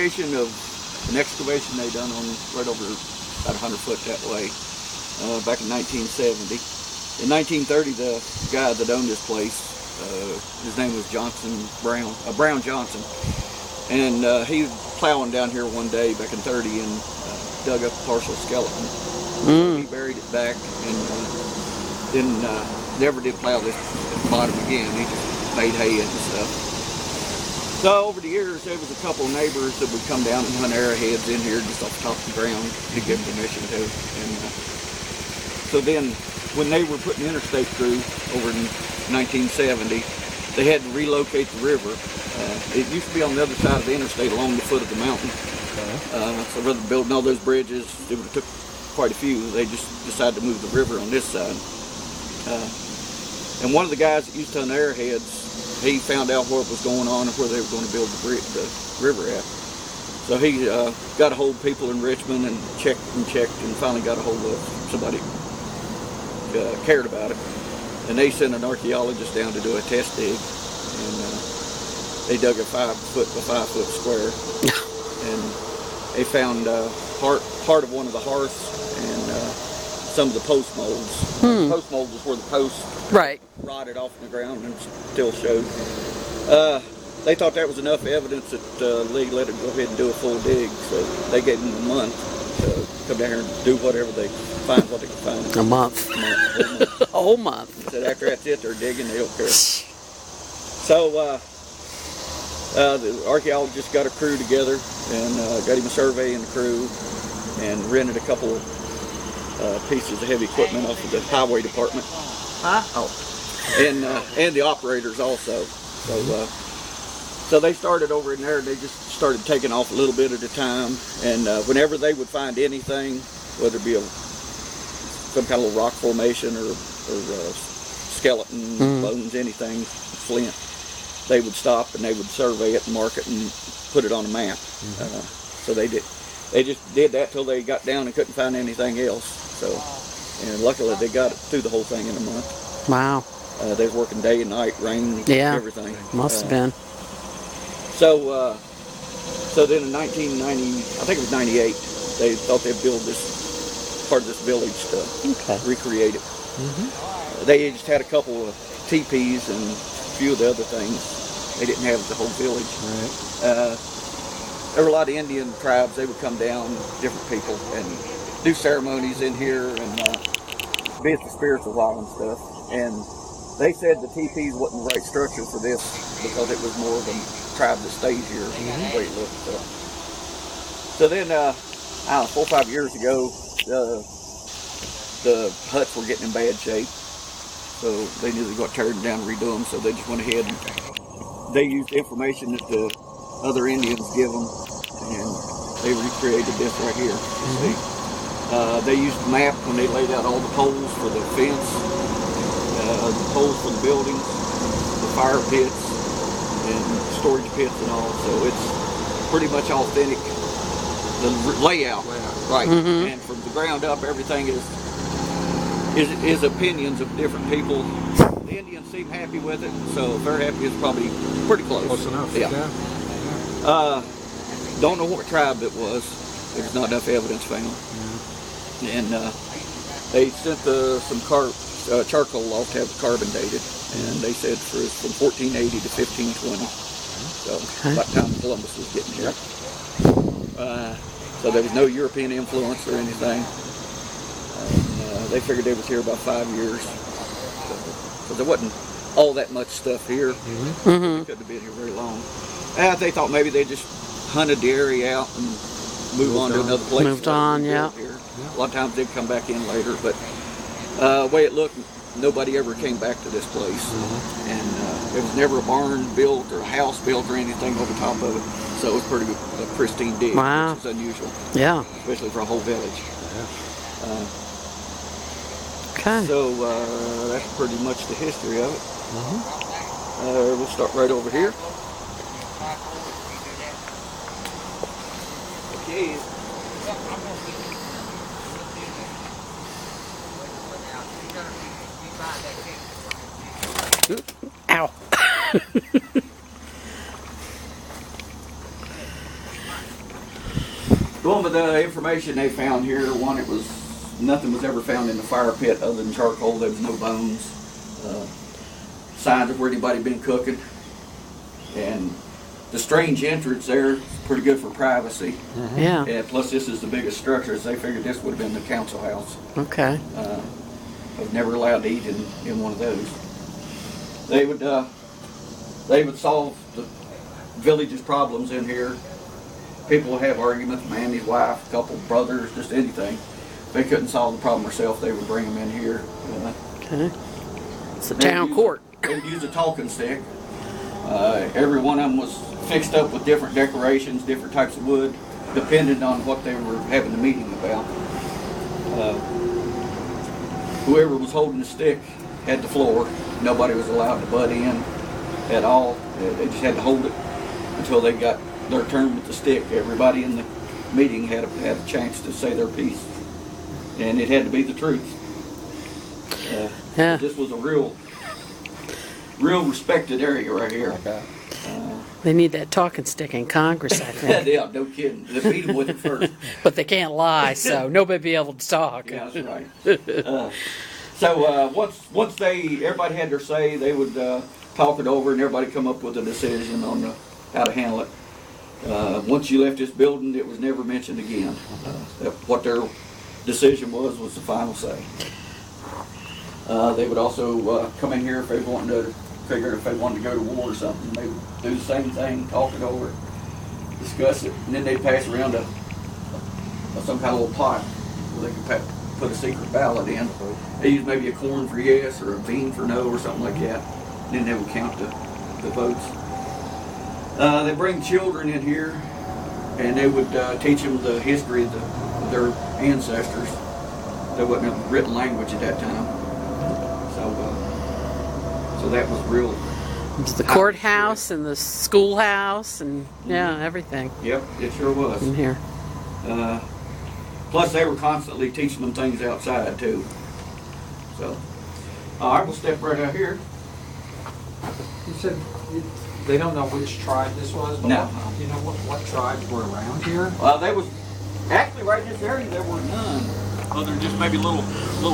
location of an excavation they done on right over about 100 foot that way back in 1970. In 1930, the guy that owned this place, his name was Brown Johnson, and he was plowing down here one day back in 30 and dug up a partial skeleton. He buried it back and then never did plow this bottom again. He just made hay and stuff. So over the years, there was a couple of neighbors that would come down and hunt arrowheads in here just off the top of the ground to give permission to. And so then, when they were putting the interstate through over in 1970, they had to relocate the river. It used to be on the other side of the interstate along the foot of the mountain. So rather than building all those bridges, it would have took quite a few. They just decided to move the river on this side. And one of the guys that used to hunt arrowheads, he found out what was going on and where they were going to build the river at. So he got a hold of people in Richmond and checked and finally got a hold of somebody who cared about it. And they sent an archaeologist down to do a test dig, and they dug a 5 foot square, and they found part of one of the hearths and some of the post molds. The post molds is where the posts rotted off in the ground and still showed. They thought that was enough evidence that Lee let it go ahead and do a full dig, so they gave them a month to come down here and do whatever they find, what they can find. A month. A whole month. He said after that's it, they're digging, they don't care. So the archaeologist got a crew together and got him a survey and a crew and rented a couple pieces of heavy equipment off of the highway department. And the operators also. So they started over in there and they just started taking off a little bit at a time, and whenever they would find anything, whether it be some kind of rock formation or skeleton, bones, anything, flint, they would stop and they would survey it and mark it and put it on a map. So they just did that till they got down and couldn't find anything else. So, and luckily they got it through the whole thing in a month. Wow. They was working day and night, rain, everything. Must have been. So then in 1990, I think it was 98, they thought they'd build this part of this village to recreate it. They just had a couple of teepees and a few of the other things. They didn't have the whole village. There were a lot of Indian tribes. They would come down, different people, and do ceremonies in here and visit the spirits of and stuff. And they said the teepees wasn't the right structure for this because it was more of a tribe that stays here, the way it looked. So then, I don't know, 4 or 5 years ago, the huts were getting in bad shape. So they knew they got tear them down and redo them, so they just went ahead and they used information that the other Indians give them, and they recreated this right here. See? They used the map when they laid out all the poles for the fence, the poles for the buildings, the fire pits, and storage pits and all. So it's pretty much authentic, the layout, right? And from the ground up, everything is opinions of different people. The Indians seem happy with it, so if they're happy, it's probably pretty close. Close enough. Don't know what tribe it was. There's not enough evidence found. And they sent some charcoal off to have it carbon dated, and they said from 1480 to 1520. So by the time Columbus was getting here. So there was no European influence or anything. They figured they was here about 5 years. So there wasn't all that much stuff here. They couldn't have been here very long. They thought maybe they just hunted the area out and moved on to another place. Moved on, here. A lot of times they'd come back in later, but the way it looked, nobody ever came back to this place. And there was never a barn built or a house built or anything over top of it. So it was pretty good, a pristine dig, which is unusual. Yeah. Especially for a whole village. So that's pretty much the history of it. We'll start right over here. Okay. Ow. Going with the information they found here, one, it was nothing was ever found in the fire pit other than charcoal. There was no bones, signs of where anybody been cooking, and the strange entrance there is pretty good for privacy. Yeah. And plus, this is the biggest structure, so they figured this would have been the council house. Okay. I was never allowed to eat in one of those. They would solve the village's problems in here. People would have arguments, man, his wife, a couple brothers, just anything. If they couldn't solve the problem themselves, they would bring them in here. Okay. It's a They would town use- court. They would use a talking stick. Every one of them was fixed up with different decorations, different types of wood, depending on what they were having the meeting about. Whoever was holding the stick had the floor. Nobody was allowed to butt in at all. They just had to hold it until they got their turn with the stick. Everybody in the meeting had a chance to say their piece, and it had to be the truth. Yeah. This was a real respected area right here. Okay. They need that talking stick in Congress, I think. Yeah, no kidding. They beat them with it first. But they can't lie, so nobody be able to talk. Yeah, that's right. Once everybody had their say, they would talk it over, and everybody come up with a decision on how to handle it. Once you left this building, it was never mentioned again. What their decision was the final say. They would also come in here if they wanted to figure if they wanted to go to war or something. They would do the same thing, talk it over, discuss it, and then they'd pass around some kind of little pot where they could put a secret ballot in. They used maybe a corn for yes or a bean for no or something like that. Then they would count the votes. They bring children in here, and they would teach them the history of their ancestors. There wasn't a written language at that time, so that was real. It's the courthouse and the schoolhouse and everything Yep, it sure was. in here. Plus, they were constantly teaching them things outside too. So, all right, we'll step right out here. You said they don't know which tribe this was, but No. you know what tribes were around here? They was actually right in this area. There were none, other than just maybe little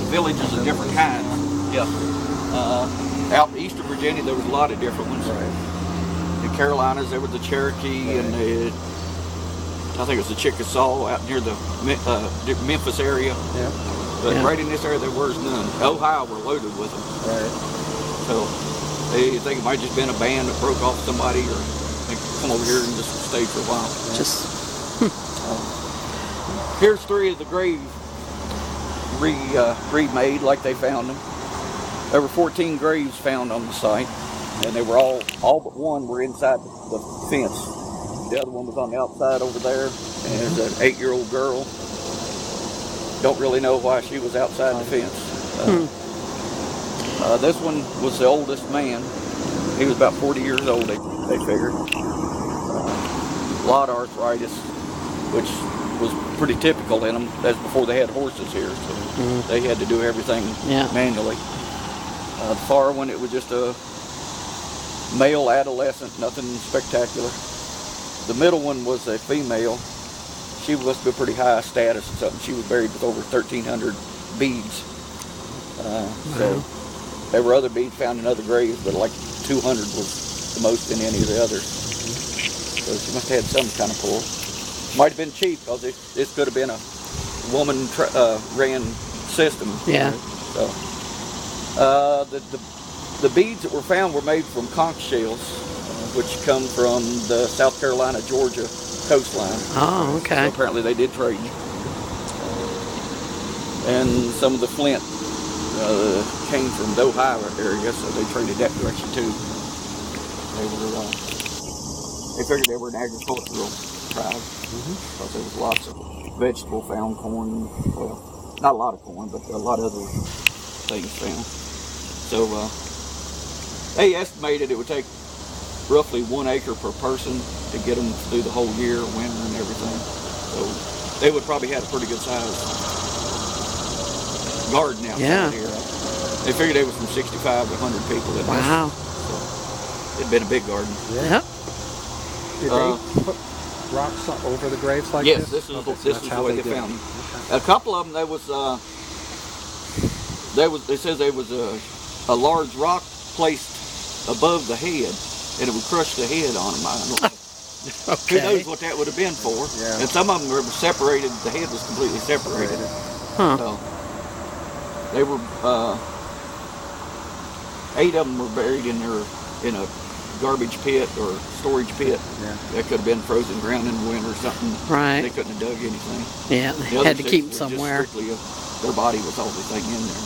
villages of different kinds. Yeah. Out in eastern Virginia, there was a lot of different ones. The Carolinas, there was the Cherokee and I think it was the Chickasaw out near the Memphis area. Yeah. But right in this area, there was none. Ohio were loaded with them. Right. So they think it might just been a band that broke off somebody, or they come over here and just stayed for a while. Just Here's three of the graves remade like they found them. There were 14 graves found on the site, and they were all but one were inside the fence. The other one was on the outside over there, and there's an 8-year-old girl. Don't really know why she was outside the fence. This one was the oldest man. He was about 40 years old, they figured. A lot of arthritis, which was pretty typical in them. That's before they had horses here, so they had to do everything manually. The far one, it was just a male adolescent, nothing spectacular. The middle one was a female. She must be pretty high status or something. She was buried with over 1,300 beads. So there were other beads found in other graves, but like 200 was the most in any of the others. So she must have had some kind of pull. Might have been cheap, because this could have been a woman ran system. Yeah. So the beads that were found were made from conch shells, which come from the South Carolina, Georgia coastline. Oh, okay. So apparently they did trade. And some of the flint came from the Ohio area, so they traded that direction too. They figured they were an agricultural tribe, because there was lots of vegetable found, corn, well, not a lot of corn, but a lot of other things found. So they estimated it would take roughly 1 acre per person to get them through the whole year, winter and everything. So they would probably have a pretty good size garden outside here. They figured they was from 65 to 100 people. Wow. So it'd been a big garden. Yep. Did rocks over the graves like Yes, this? this is Okay, so this that's is how the way they they did found it. them. A couple of them, it says there was a large rock placed above the head, and it would crush the head on them. I don't know. Who Okay. knows what that would have been for? Yeah. And some of them were separated. The head was completely separated. Huh. So they were 8 of them were buried in a garbage pit or storage pit. Yeah. That could have been frozen ground in the winter or something. Right. They couldn't have dug anything. Yeah, The they other had to 6 keep was them just somewhere. strictly their body was the only thing in there.